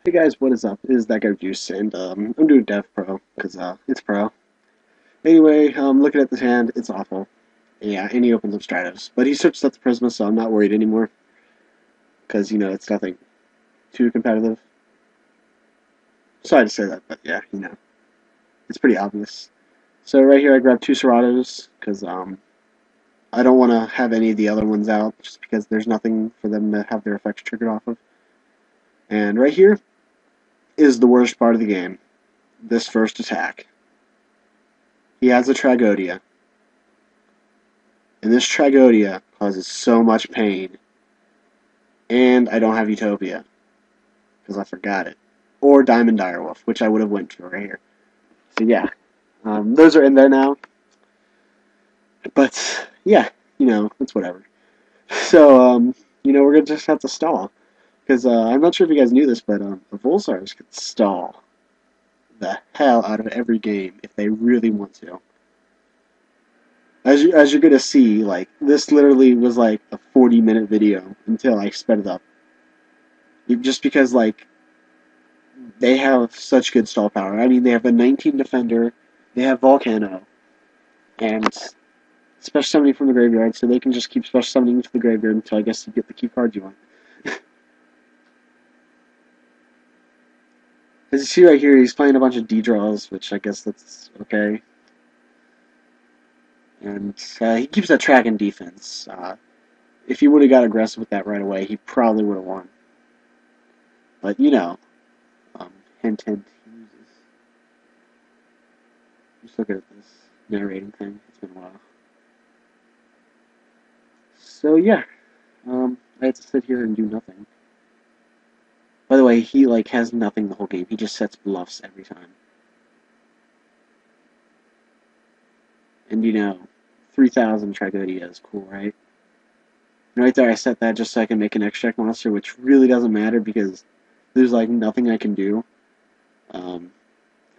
Hey guys, what is up? It is that guy Juice, and I'm doing DevPro because it's pro. Anyway, looking at this hand, it's awful. Yeah, and he opens up Stratos, but he switched up the Prisma, so I'm not worried anymore because it's nothing too competitive. Sorry to say that, but yeah, it's pretty obvious. So right here, I grabbed two Seratos because I don't want to have any of the other ones out just because there's nothing for them to have their effects triggered off of. And right here is the worst part of the game. This first attack. He has a Tragodia. And this Tragodia causes so much pain. And I don't have Utopia. Because I forgot it. Or Diamond Direwolf, which I would have went for right here. So yeah. Those are in there now. But yeah, it's whatever. So, we're going to just have to stall. Because I'm not sure if you guys knew this, but Evolsaurs can stall the hell out of every game if they really want to. As you're gonna see, like this literally was like a 40-minute video until I sped it up. Just because like they have such good stall power. I mean, they have a 19 defender, they have Volcano, and special summoning from the graveyard, so they can just keep special summoning to the graveyard until I guess you get the key cards you want. As you see right here, he's playing a bunch of D draws, which I guess that's okay. And he keeps that track in defense. If he would have got aggressive with that right away, he probably would have won. But hint, hint, he loses. Just look at this narrating thing. It's been a while. So yeah, I had to sit here and do nothing. By the way, he like has nothing the whole game. He just sets bluffs every time. And 3,000 Tragodia is cool, right? And right there, I set that just so I can make an extract monster, which really doesn't matter because there's like nothing I can do. I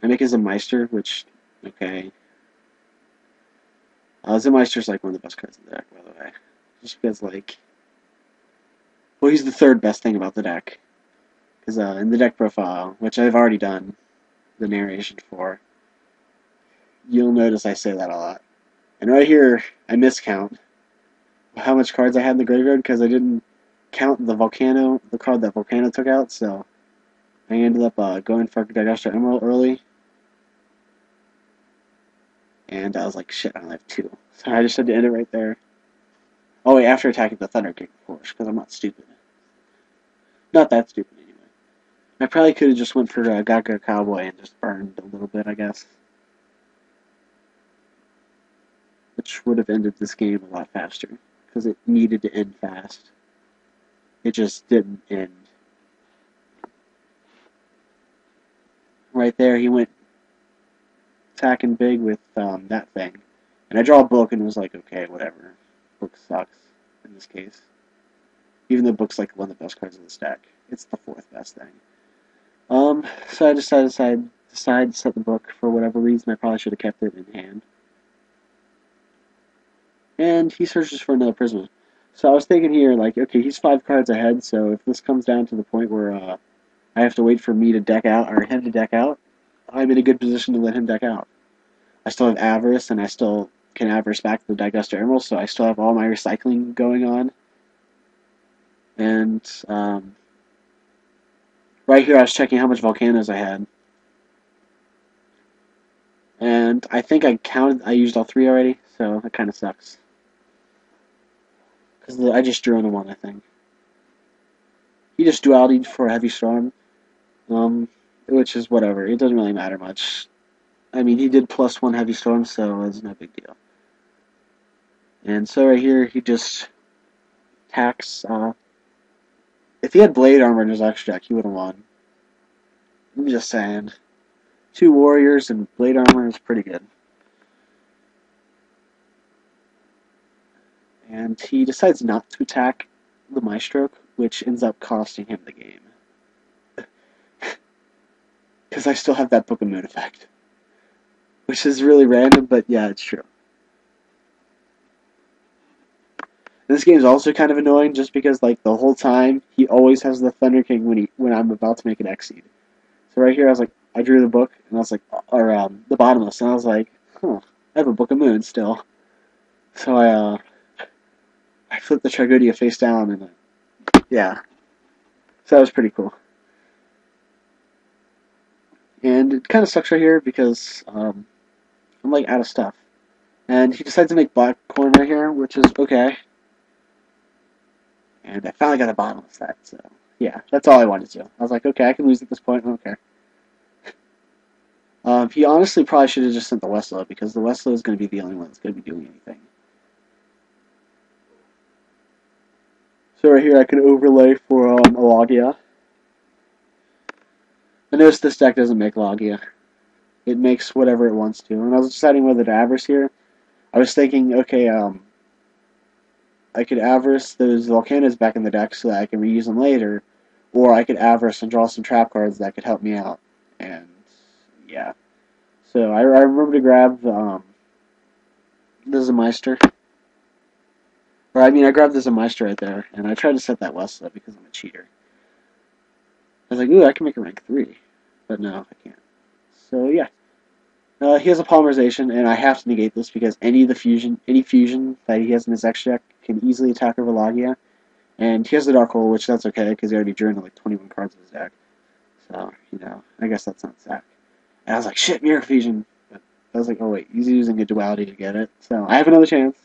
make his a Meister, which okay. Zemeister's like one of the best cards in the deck, by the way. Just because, like, well, he's the third best thing about the deck. Because in the deck profile, which I've already done the narration for, you'll notice I say that a lot. And right here, I miscount how much cards I had in the graveyard because I didn't count the card that Volcano took out, so I ended up going for Dagostra Emerald early. And I was like, shit, I only have two. So I just had to end it right there. Oh wait, after attacking the Thunder King, of course, because I'm not stupid. Not that stupid, anyway. I probably could have just went for Gaga Cowboy and just burned a little bit, I guess. Which would have ended this game a lot faster, because it needed to end fast. It just didn't end. Right there, he went attacking big with that thing. And I draw a book and was like, okay, whatever. Book sucks in this case. Even though book's like one of the best cards in the stack. It's the fourth best thing. So I decided to set the book for whatever reason. I probably should have kept it in hand. And he searches for another Prisma. So I was thinking here, like, okay, he's 5 cards ahead, so if this comes down to the point where I have to wait for me to deck out, or him to deck out, I'm in a good position to let him deck out. I still have Avarice, and I still can Avarice back the Dagustar Emerald, so I still have all my recycling going on. And right here I was checking how much Volcanoes I had. And I think I used all 3 already, so that kind of sucks. Because I just drew on the one, I think. He just duality for a Heavy Storm, which is whatever. It doesn't really matter much. I mean, he did +1 Heavy Storm, so it's no big deal. And so right here, he just attacks. If he had Blade Armor in his extra deck, he would have won. I'm just saying. 2 Warriors and Blade Armor is pretty good. And he decides not to attack the Maestro, which ends up costing him the game. Because I still have that Book of Moon effect. Which is really random, but yeah, it's true. This game is also kind of annoying just because like the whole time he always has the Thunder King when I'm about to make an Xseed. So right here I was like I drew the book and I was like or the bottomless and I was like, huh, I have a Book of Moon still. So I flipped the Tragodia face down and yeah. So that was pretty cool. And it kind of sucks right here because I'm like out of stuff. And he decides to make black corn right here, which is okay. And I finally got a bottomless set, so yeah, that's all I wanted to do. I was like, okay, I can lose at this point, I don't care. He honestly probably should have just sent the Westlow, because the Westlow is going to be the only one that's going to be doing anything. So right here I can overlay for a Logia. I noticed this deck doesn't make Logia. It makes whatever it wants to. And I was deciding whether to Avarice here. I was thinking, okay, I could Avarice those Volcanoes back in the deck so that I can reuse them later, or I could Avarice and draw some trap cards that could help me out. And yeah. So I remember to grab the Zemeister. Or I mean, I grabbed the Zemeister right there, and I tried to set that Westlow because I'm a cheater. I was like, ooh, I can make a rank 3. But no, I can't. So yeah. He has a polymerization, and I have to negate this because any fusion that he has in his X deck can easily attack over Logia. And he has the Dark Hole, which that's okay because he already drew into like 21 cards in his deck. So, you know, I guess that's not sack. And I was like, shit, Mirror Fusion. But I was like, oh wait, he's using a duality to get it. So I have another chance.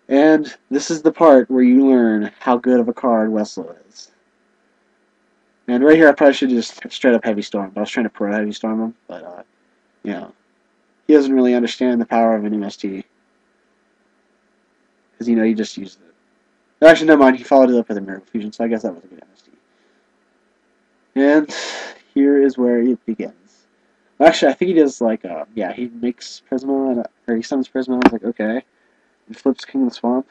And this is the part where you learn how good of a card Westlow is. And right here, I probably should have just straight up Heavy Storm. But I was trying to pro Heavy Storm him, but you know, he doesn't really understand the power of an MST because you know he just used it. Actually, never mind. He followed it up with a Miracle Fusion, so I guess that was a good MST. And here is where it begins. Actually, I think he does like yeah, he makes Prisma or he summons Prisma. I was like, okay. He flips King of the Swamp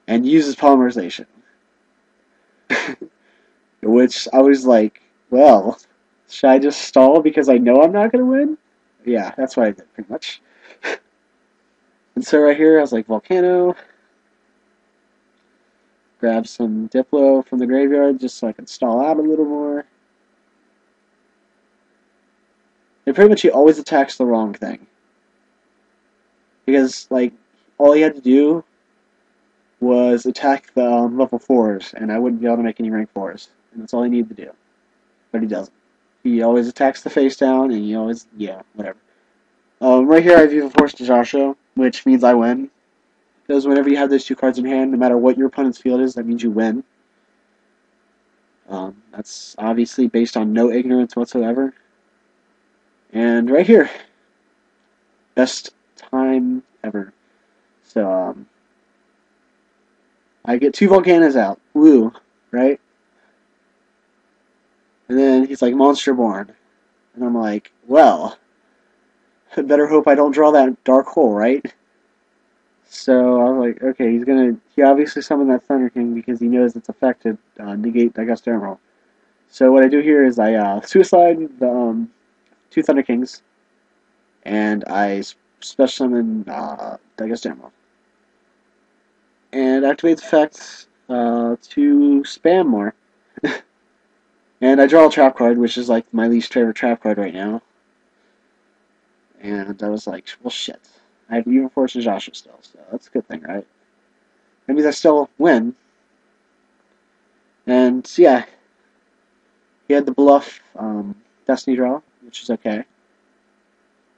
and uses Polymerization. Which I was like, well, should I just stall because I know I'm not going to win? Yeah, that's what I did, pretty much. And so right here, I was like, Volcano. Grab some Diplo from the graveyard just so I can stall out a little more. And pretty much he always attacks the wrong thing. Because, like, all he had to do was attack the level 4s, and I wouldn't be able to make any rank 4s. And that's all he needed to do. But he doesn't. He always attacks the face down, and he always, yeah, whatever. Right here I have Evolsaur to Joshua, which means I win. Because whenever you have those two cards in hand, no matter what your opponent's field is, that means you win. That's obviously based on no ignorance whatsoever. And right here, best time ever. So, I get 2 Volcanos out. Woo, right? And then he's like, Monster Born. And I'm like, well, I better hope I don't draw that Dark Hole, right? So I was like, okay, he obviously summoned that Thunder King because he knows it's affected, negate Digest Emerald. So what I do here is I suicide the 2 Thunder Kings, and I special summon Digest Emerald. And activate effects to spam more. And I draw a trap card, which is like my least favorite trap card right now. And I was like, well, shit. I have even Force and Joshua still, so that's a good thing, right? That means I still win. And so, yeah, he had the bluff Destiny draw, which is okay.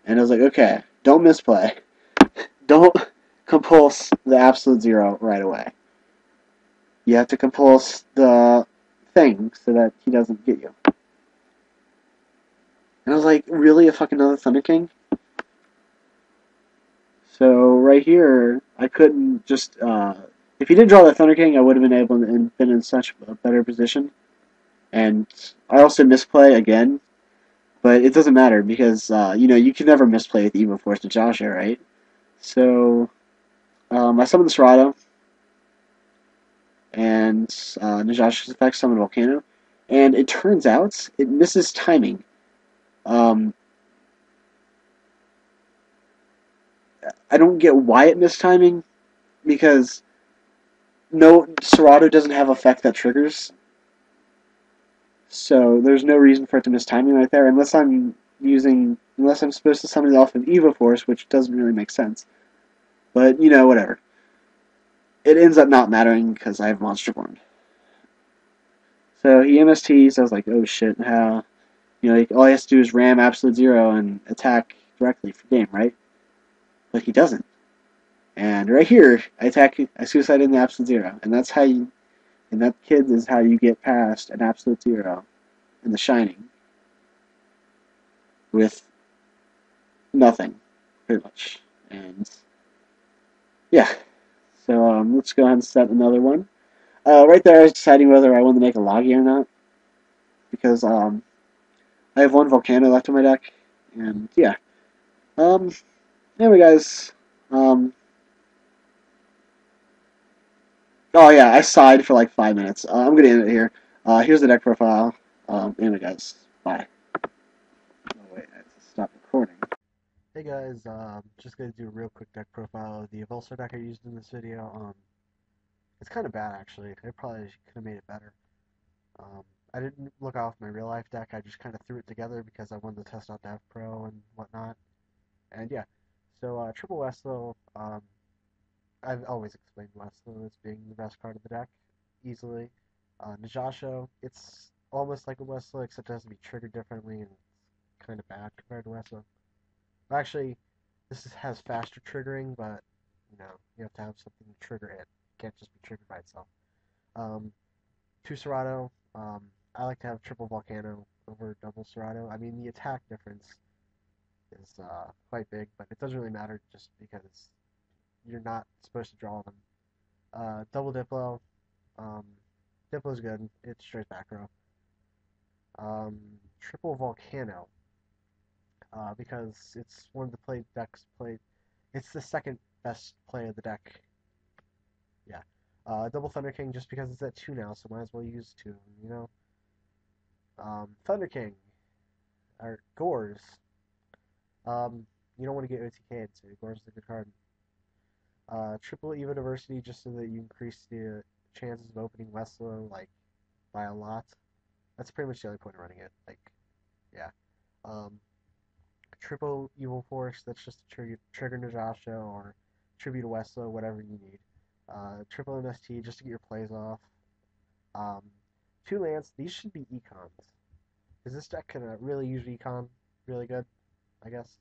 And I was like, okay, don't misplay. Don't compulse the absolute 0 right away. You have to compulse the thing so that he doesn't get you. And I was like, really? A fucking another Thunder King? So right here, I couldn't just... if he didn't draw that Thunder King, I would have been able to been in such a better position. And I also misplay again. But it doesn't matter because, you know, you can never misplay with Evo Force to Joshua, right? So, I summoned the Serrato. And Najasha's effect summon Volcano. And it turns out it misses timing. I don't get why it missed timing, because no Serato doesn't have effect that triggers, so there's no reason for it to miss timing right there unless I'm supposed to summon it off of Evoforce, which doesn't really make sense. But whatever. It ends up not mattering because I have Monster Born. So he MSTs. I was like, oh shit, how? All he has to do is ram Absolute Zero and attack directly for game, right? But he doesn't. And right here, I suicide in the Absolute Zero, and that kid is how you get past an Absolute Zero in The Shining with nothing, pretty much. And yeah, so let's go ahead and set another one. Right there, I was deciding whether I want to make a Logi or not because I have one Volcano left in my deck, and yeah. Um, anyway, guys. Um, oh yeah, I sighed for like 5 minutes. I'm gonna end it here. Here's the deck profile. Anyway, guys. Bye. Oh wait, I have to stop recording. Hey guys, just gonna do a real quick deck profile of the Evolsaur deck I used in this video. It's kind of bad actually. I probably could have made it better. Um, I didn't look off my real life deck. I just kind of threw it together because I wanted to test out DevPro and whatnot. And yeah, so triple Westlow. I've always explained Westlow as being the best card of the deck, easily. Najasho, it's almost like a Westlow except it has to be triggered differently and it's kind of bad compared to Westlow. Actually, has faster triggering, but you have to have something to trigger it. It can't just be triggered by itself. Um, Two Serato. I like to have triple Volcano over double Serato. I mean, the attack difference is quite big, but it doesn't really matter just because you're not supposed to draw them. Double Diplo. Um, Diplo's good. It's straight back row. Triple Volcano. Because it's one of the decks played. It's the second best play of the deck. Yeah. Double Thunder King just because it's at 2 now, so might as well use 2, you know? Thunder King, or Gores. You don't want to get OTK'd, so Gores is a good card. Triple Evo Diversity just so that you increase the chances of opening Westlow, like, by a lot. That's pretty much the only point of running it. Like, yeah. Um, Triple Evil Force, that's just to trigger Najasha or tribute to Westlow, whatever you need. Triple MST just to get your plays off. Um, Two Lance, these should be econs. Because this deck can really use econ really good, I guess.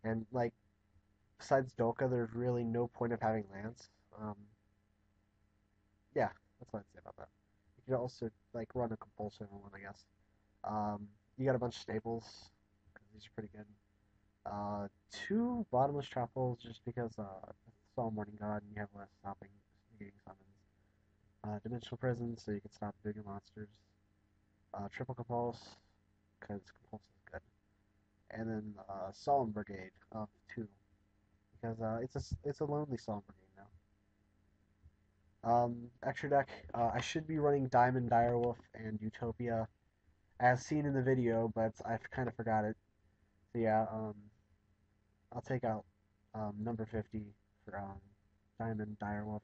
And, like, besides Dolka, there's really no point of having Lance. Yeah, that's what I'd say about that. You could also, like, run a compulsive one, I guess. You got a bunch of staples, because these are pretty good. Two bottomless truffles, just because it's all Morning God and you have less stopping negating summons. Dimensional Prison, so you can stop bigger monsters. Triple Compulse, because Compulse is good. And then Solemn Brigade of 2, because it's a lonely Solemn Brigade now. Extra deck, I should be running Diamond Direwolf and Utopia, as seen in the video, but I kind of forgot it. So yeah, I'll take out number 50 for Diamond Direwolf.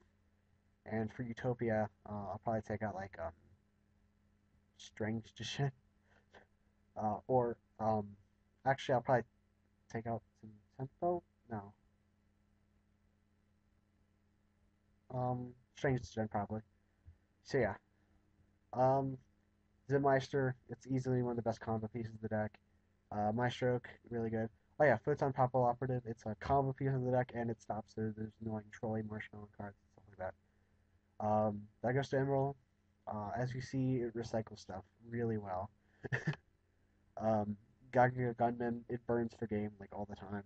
And for Utopia, I'll probably take out like Strange to shit. Or actually, I'll probably take out some Tempo. No. Strange to Gen probably. So yeah. Um, Zenmeister, it's easily one of the best combo pieces of the deck. Maestroke, really good. Oh yeah, Photon Popple Operative, it's a combo piece of the deck and it stops there's no like trolling marshmallow cards and stuff like that. That goes to Emerald. As you see, it recycles stuff really well. um, Gaga Gunman, it burns for game like all the time,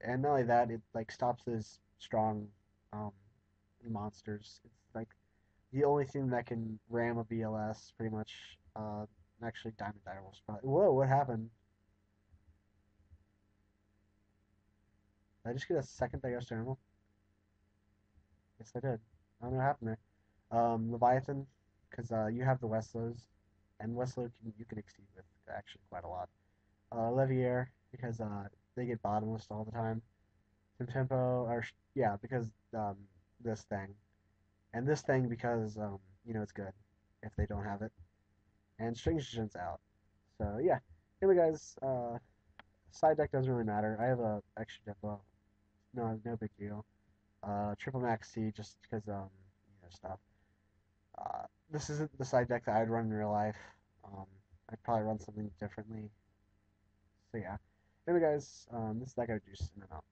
and not only that, it like stops those strong um, monsters. It's like the only thing that can ram a BLS pretty much. Actually, Diamond Direwolf's probably. Whoa, what happened? Did I just get a second Diagnostic Emerald? Yes, I did. I don't know what happened there. Leviathan, because you have the Westlows, and Westlow you can exceed with actually quite a lot. Leviair, because they get bottomless all the time. and tempo are yeah because this thing and this thing because it's good if they don't have it and string agent's out. So yeah. Anyway, guys, side deck doesn't really matter. I have a extra deck. Well, no big deal. Triple max C just because stuff. This isn't the side deck that I'd run in real life. Um, I'd probably run something differently. So yeah. Anyway, guys, this is that guy juice in and out.